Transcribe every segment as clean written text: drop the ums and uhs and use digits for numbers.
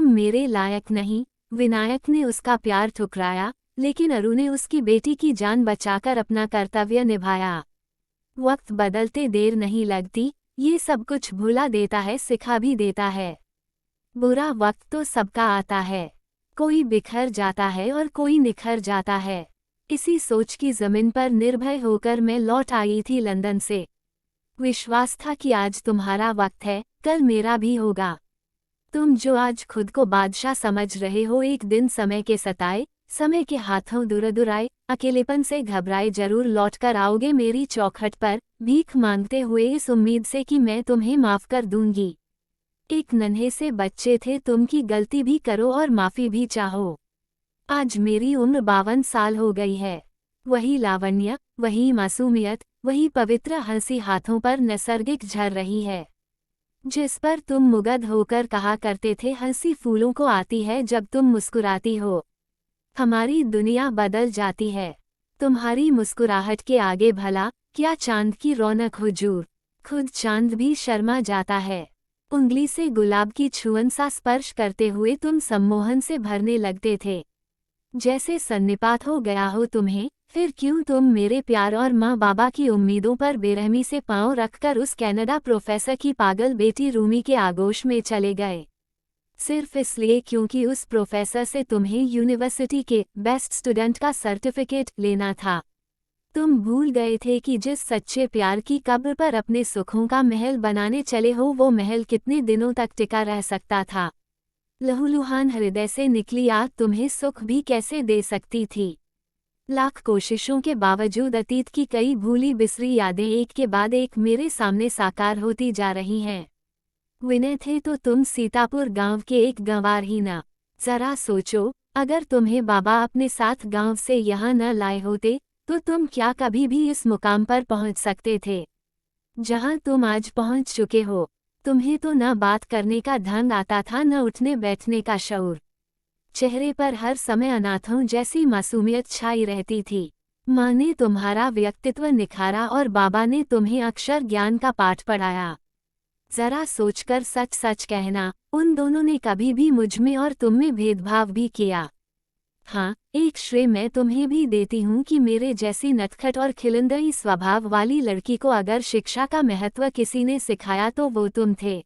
तुम मेरे लायक नहीं। विनायक ने उसका प्यार ठुकराया, लेकिन अरु ने उसकी बेटी की जान बचाकर अपना कर्तव्य निभाया। वक्त बदलते देर नहीं लगती, ये सब कुछ भुला देता है, सिखा भी देता है। बुरा वक्त तो सबका आता है, कोई बिखर जाता है और कोई निखर जाता है। इसी सोच की जमीन पर निर्भय होकर मैं लौट आई थी लंदन से। विश्वास था कि आज तुम्हारा वक्त है, कल मेरा भी होगा। तुम जो आज खुद को बादशाह समझ रहे हो, एक दिन समय के सताए, समय के हाथों दुराए, अकेलेपन से घबराए जरूर लौटकर आओगे मेरी चौखट पर, भीख मांगते हुए इस उम्मीद से कि मैं तुम्हें माफ कर दूंगी। एक नन्हे से बच्चे थे तुम, की गलती भी करो और माफी भी चाहो। आज मेरी उम्र 52 साल हो गई है। वही लावण्य, वही मासूमियत, वही पवित्र हंसी हाथों पर नैसर्गिक झर रही है, जिस पर तुम मुग्ध होकर कहा करते थे हंसी फूलों को आती है जब तुम मुस्कुराती हो। हमारी दुनिया बदल जाती है तुम्हारी मुस्कुराहट के आगे, भला क्या चांद की रौनक हुजूर। खुद चांद भी शर्मा जाता है। उंगली से गुलाब की छुअन सा स्पर्श करते हुए तुम सम्मोहन से भरने लगते थे, जैसे सन्निपात हो गया हो तुम्हें। फिर क्यों तुम मेरे प्यार और माँ बाबा की उम्मीदों पर बेरहमी से पांव रखकर उस कनाडा प्रोफेसर की पागल बेटी रूमी के आगोश में चले गए? सिर्फ इसलिए क्योंकि उस प्रोफेसर से तुम्हें यूनिवर्सिटी के बेस्ट स्टूडेंट का सर्टिफिकेट लेना था। तुम भूल गए थे कि जिस सच्चे प्यार की कब्र पर अपने सुखों का महल बनाने चले हो, वो महल कितने दिनों तक टिका रह सकता था। लहूलुहान हृदय से निकली आग तुम्हें सुख भी कैसे दे सकती थी? लाख कोशिशों के बावजूद अतीत की कई भूली बिसरी यादें एक के बाद एक मेरे सामने साकार होती जा रही हैं। विनय थे तो तुम सीतापुर गांव के एक गंवार ही न। जरा सोचो, अगर तुम्हें बाबा अपने साथ गांव से यहाँ न लाए होते तो तुम क्या कभी भी इस मुकाम पर पहुंच सकते थे जहां तुम आज पहुंच चुके हो? तुम्हें तो न बात करने का ढंग आता था, न उठने बैठने का शऊर। चेहरे पर हर समय अनाथों जैसी मासूमियत छाई रहती थी। माँ ने तुम्हारा व्यक्तित्व निखारा और बाबा ने तुम्हें अक्षर ज्ञान का पाठ पढ़ाया। जरा सोचकर सच सच कहना, उन दोनों ने कभी भी मुझमें और तुममें भेदभाव भी किया? हाँ, एक श्रेय मैं तुम्हें भी देती हूँ कि मेरे जैसी नटखट और खिलंदई स्वभाव वाली लड़की को अगर शिक्षा का महत्व किसी ने सिखाया तो वो तुम थे।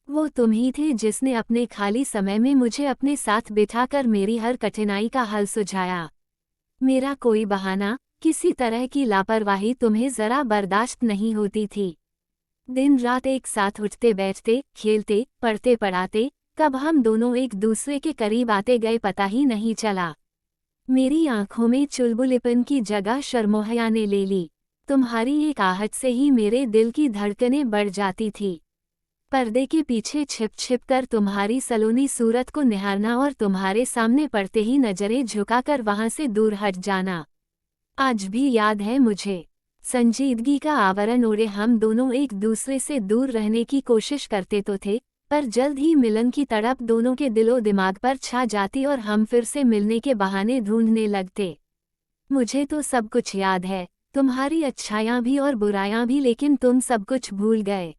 वो तुम ही थे जिसने अपने खाली समय में मुझे अपने साथ बिठाकर मेरी हर कठिनाई का हल सुझाया। मेरा कोई बहाना, किसी तरह की लापरवाही तुम्हें जरा बर्दाश्त नहीं होती थी। दिन रात एक साथ उठते बैठते, खेलते पढ़ते पढ़ाते, कब हम दोनों एक दूसरे के करीब आते गए पता ही नहीं चला। मेरी आंखों में चुलबुलेपन की जगह शर्मोहया ने ले ली। तुम्हारी एक आहट से ही मेरे दिल की धड़कनें बढ़ जाती थी। पर्दे के पीछे छिप छिप कर तुम्हारी सलोनी सूरत को निहारना और तुम्हारे सामने पड़ते ही नजरें झुकाकर वहां से दूर हट जाना आज भी याद है मुझे। संजीदगी का आवरण ओढ़े हम दोनों एक दूसरे से दूर रहने की कोशिश करते तो थे, पर जल्द ही मिलन की तड़प दोनों के दिलो दिमाग पर छा जाती और हम फिर से मिलने के बहाने ढूंढने लगते। मुझे तो सब कुछ याद है, तुम्हारी अच्छाइयाँ भी और बुराइयाँ भी, लेकिन तुम सब कुछ भूल गए।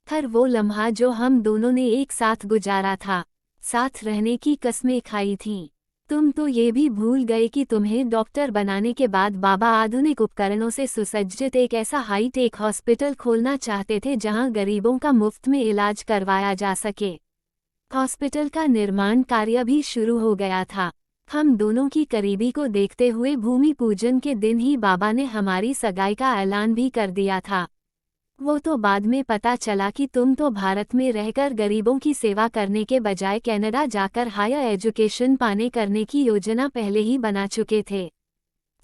हर वो लम्हा जो हम दोनों ने एक साथ गुजारा था, साथ रहने की कस्में खाई थीं। तुम तो ये भी भूल गए कि तुम्हें डॉक्टर बनाने के बाद बाबा आधुनिक उपकरणों से सुसज्जित एक ऐसा हाई-टेक हॉस्पिटल खोलना चाहते थे जहां गरीबों का मुफ्त में इलाज करवाया जा सके। हॉस्पिटल का निर्माण कार्य भी शुरू हो गया था। हम दोनों की करीबी को देखते हुए भूमि पूजन के दिन ही बाबा ने हमारी सगाई का ऐलान भी कर दिया था। वो तो बाद में पता चला कि तुम तो भारत में रहकर गरीबों की सेवा करने के बजाय कनाडा जाकर हायर एजुकेशन पाने करने की योजना पहले ही बना चुके थे।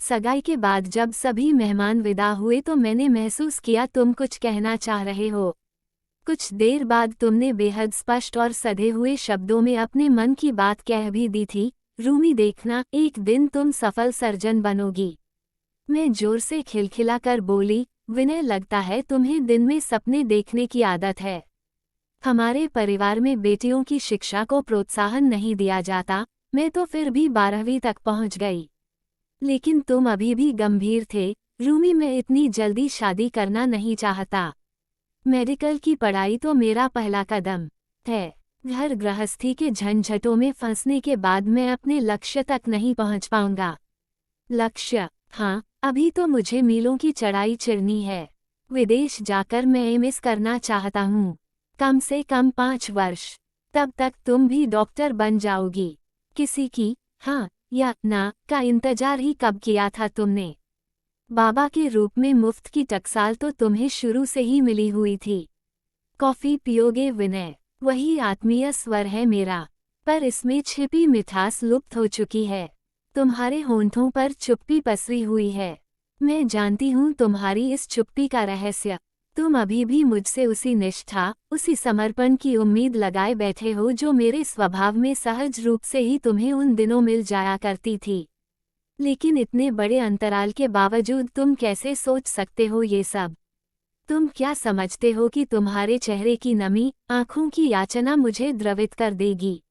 सगाई के बाद जब सभी मेहमान विदा हुए तो मैंने महसूस किया तुम कुछ कहना चाह रहे हो। कुछ देर बाद तुमने बेहद स्पष्ट और सधे हुए शब्दों में अपने मन की बात कह भी दी थी, रूमी देखना, एक दिन तुम सफल सर्जन बनोगी। मैं जोर से खिलखिलाकर बोली, विनय, लगता है तुम्हें दिन में सपने देखने की आदत है। हमारे परिवार में बेटियों की शिक्षा को प्रोत्साहन नहीं दिया जाता, मैं तो फिर भी 12वीं तक पहुंच गई। लेकिन तुम अभी भी गंभीर थे, रूमी, मैं इतनी जल्दी शादी करना नहीं चाहता। मेडिकल की पढ़ाई तो मेरा पहला कदम है। घर गृहस्थी के झंझटों में फंसने के बाद मैं अपने लक्ष्य तक नहीं पहुंच पाऊंगा। लक्ष्य? हाँ, अभी तो मुझे मीलों की चढ़ाई चढ़नी है। विदेश जाकर मैं एमएस करना चाहता हूँ, कम से कम 5 वर्ष। तब तक तुम भी डॉक्टर बन जाओगी। किसी की हाँ या ना का इंतजार ही कब किया था तुमने? बाबा के रूप में मुफ्त की टकसाल तो तुम्हें शुरू से ही मिली हुई थी। कॉफी पियोगे विनय? वही आत्मीय स्वर है मेरा, पर इसमें छिपी मिठास लुप्त हो चुकी है। तुम्हारे होंठों पर चुप्पी पसरी हुई है। मैं जानती हूँ तुम्हारी इस चुप्पी का रहस्य। तुम अभी भी मुझसे उसी निष्ठा, उसी समर्पण की उम्मीद लगाए बैठे हो जो मेरे स्वभाव में सहज रूप से ही तुम्हें उन दिनों मिल जाया करती थी। लेकिन इतने बड़े अंतराल के बावजूद तुम कैसे सोच सकते हो ये सब? तुम क्या समझते हो कि तुम्हारे चेहरे की नमी, आंखों की याचना मुझे द्रवित कर देगी?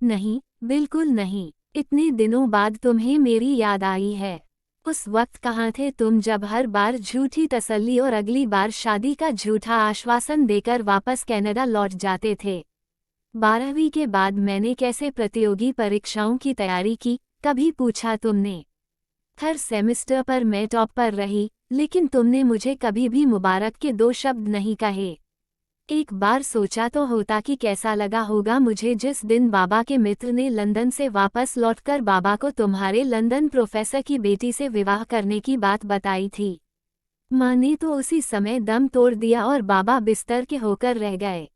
नहीं, बिल्कुल नहीं। इतने दिनों बाद तुम्हें मेरी याद आई है। उस वक्त कहाँ थे तुम जब हर बार झूठी तसल्ली और अगली बार शादी का झूठा आश्वासन देकर वापस कनाडा लौट जाते थे? 12वीं के बाद मैंने कैसे प्रतियोगी परीक्षाओं की तैयारी की, कभी पूछा तुमने? हर सेमेस्टर पर मैं टॉप पर रही, लेकिन तुमने मुझे कभी भी मुबारक के 2 शब्द नहीं कहे। एक बार सोचा तो होता कि कैसा लगा होगा मुझे जिस दिन बाबा के मित्र ने लंदन से वापस लौटकर बाबा को तुम्हारे लंदन प्रोफेसर की बेटी से विवाह करने की बात बताई थी। माँ ने तो उसी समय दम तोड़ दिया और बाबा बिस्तर के होकर रह गए।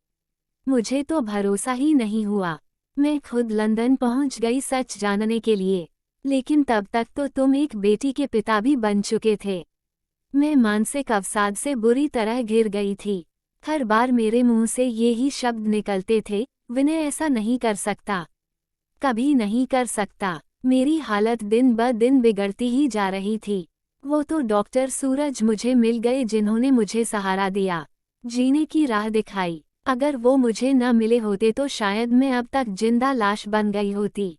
मुझे तो भरोसा ही नहीं हुआ। मैं खुद लंदन पहुंच गई सच जानने के लिए, लेकिन तब तक तो तुम एक बेटी के पिता भी बन चुके थे। मैं मानसिक अवसाद से बुरी तरह घिर गई थी। हर बार मेरे मुंह से ये ही शब्द निकलते थे, विनय ऐसा नहीं कर सकता, कभी नहीं कर सकता। मेरी हालत दिन ब दिन बिगड़ती ही जा रही थी। वो तो डॉक्टर सूरज मुझे मिल गए जिन्होंने मुझे सहारा दिया, जीने की राह दिखाई। अगर वो मुझे न मिले होते तो शायद मैं अब तक जिंदा लाश बन गई होती।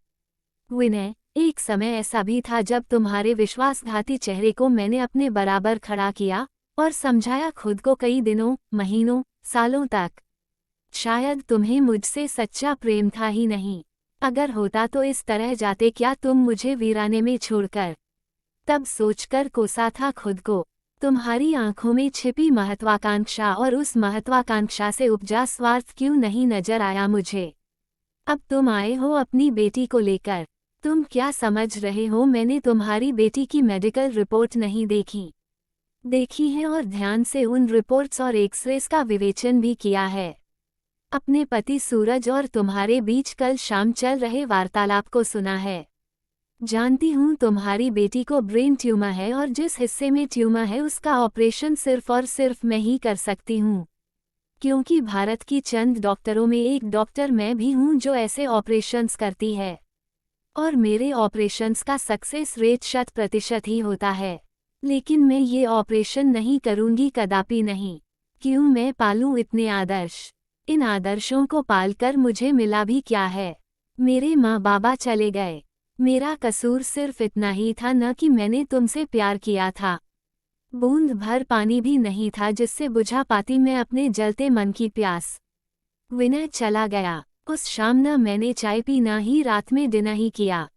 विनय, एक समय ऐसा भी था जब तुम्हारे विश्वासघाती चेहरे को मैंने अपने बराबर खड़ा किया और समझाया खुद को कई दिनों, महीनों, सालों तक। शायद तुम्हें मुझसे सच्चा प्रेम था ही नहीं। अगर होता तो इस तरह जाते क्या तुम मुझे वीराने में छोड़कर? तब सोचकर कोसा था खुद को। तुम्हारी आंखों में छिपी महत्वाकांक्षा और उस महत्वाकांक्षा से उपजा स्वार्थ क्यों नहीं नजर आया मुझे? अब तुम आए हो अपनी बेटी को लेकर। तुम क्या समझ रहे हो मैंने तुम्हारी बेटी की मेडिकल रिपोर्ट नहीं देखी? देखी है और ध्यान से उन रिपोर्ट्स और एक्सरेस का विवेचन भी किया है। अपने पति सूरज और तुम्हारे बीच कल शाम चल रहे वार्तालाप को सुना है। जानती हूँ तुम्हारी बेटी को ब्रेन ट्यूमर है और जिस हिस्से में ट्यूमर है उसका ऑपरेशन सिर्फ और सिर्फ मैं ही कर सकती हूँ, क्योंकि भारत की चंद डॉक्टरों में एक डॉक्टर मैं भी हूँ जो ऐसे ऑपरेशंस करती है, और मेरे ऑपरेशंस का सक्सेस रेट 100% ही होता है। लेकिन मैं ये ऑपरेशन नहीं करूँगी, कदापि नहीं। क्यों मैं पालूँ इतने आदर्श? इन आदर्शों को पालकर मुझे मिला भी क्या है? मेरे माँ बाबा चले गए। मेरा कसूर सिर्फ इतना ही था न कि मैंने तुमसे प्यार किया था। बूंद भर पानी भी नहीं था जिससे बुझा पाती मैं अपने जलते मन की प्यास। विनय चला गया। उस शाम न मैंने चाय पी न ही रात में डिनर ही किया।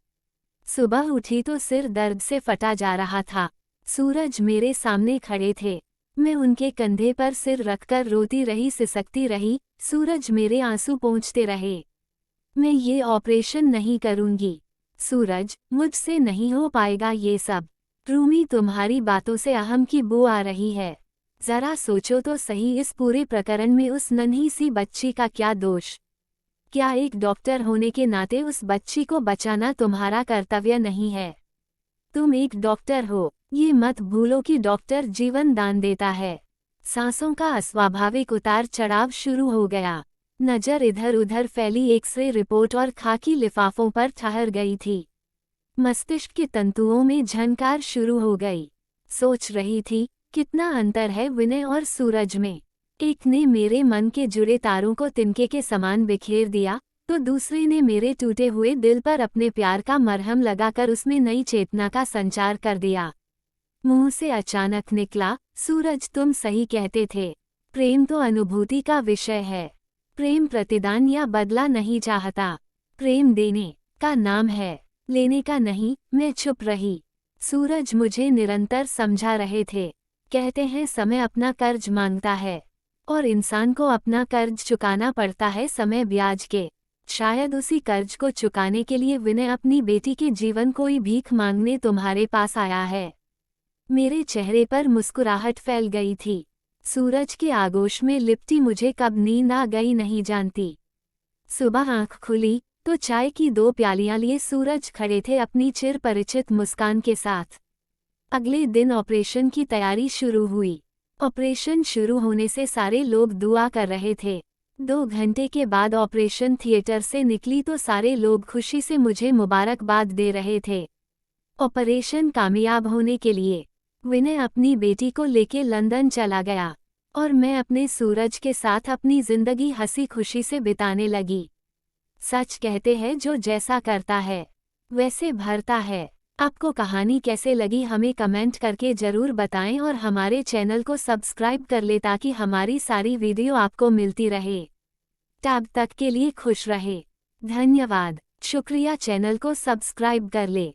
सुबह उठी तो सिर दर्द से फटा जा रहा था। सूरज मेरे सामने खड़े थे। मैं उनके कंधे पर सिर रखकर रोती रही, सिसकती रही। सूरज मेरे आंसू पोंछते रहे। मैं ये ऑपरेशन नहीं करूँगी सूरज, मुझसे नहीं हो पाएगा ये सब। रूमी, तुम्हारी बातों से अहम की बू आ रही है। जरा सोचो तो सही, इस पूरे प्रकरण में उस नन्ही सी बच्ची का क्या दोष? क्या एक डॉक्टर होने के नाते उस बच्ची को बचाना तुम्हारा कर्तव्य नहीं है? तुम एक डॉक्टर हो, ये मत भूलो कि डॉक्टर जीवन दान देता है। सांसों का अस्वाभाविक उतार चढ़ाव शुरू हो गया। नजर इधर उधर फैली एक्सरे रिपोर्ट और खाकी लिफाफों पर ठहर गई थी। मस्तिष्क के तंतुओं में झनकार शुरू हो गई। सोच रही थी कितना अंतर है विनय और सूरज में। एक ने मेरे मन के जुड़े तारों को तिनके के समान बिखेर दिया, तो दूसरे ने मेरे टूटे हुए दिल पर अपने प्यार का मरहम लगाकर उसमें नई चेतना का संचार कर दिया। मुंह से अचानक निकला, सूरज तुम सही कहते थे, प्रेम तो अनुभूति का विषय है। प्रेम प्रतिदान या बदला नहीं चाहता। प्रेम देने का नाम है, लेने का नहीं। मैं चुप रही। सूरज मुझे निरंतर समझा रहे थे। कहते हैं समय अपना कर्ज मांगता है और इंसान को अपना कर्ज चुकाना पड़ता है समय ब्याज के। शायद उसी कर्ज को चुकाने के लिए विनय अपनी बेटी के जीवन कोई भीख मांगने तुम्हारे पास आया है। मेरे चेहरे पर मुस्कुराहट फैल गई थी। सूरज के आगोश में लिपटी मुझे कब नींद आ गई नहीं जानती। सुबह आंख खुली तो चाय की 2 प्यालियां लिए सूरज खड़े थे अपनी चिर परिचित मुस्कान के साथ। अगले दिन ऑपरेशन की तैयारी शुरू हुई। ऑपरेशन शुरू होने से सारे लोग दुआ कर रहे थे। 2 घंटे के बाद ऑपरेशन थिएटर से निकली तो सारे लोग खुशी से मुझे मुबारकबाद दे रहे थे। ऑपरेशन कामयाब होने के लिए विनय अपनी बेटी को लेके लंदन चला गया और मैं अपने सूरज के साथ अपनी जिंदगी हंसी खुशी से बिताने लगी। सच कहते हैं जो जैसा करता है वैसे भरता है। आपको कहानी कैसे लगी हमें कमेंट करके ज़रूर बताएं और हमारे चैनल को सब्सक्राइब कर ले ताकि हमारी सारी वीडियो आपको मिलती रहे। तब तक के लिए खुश रहे। धन्यवाद। शुक्रिया। चैनल को सब्सक्राइब कर ले।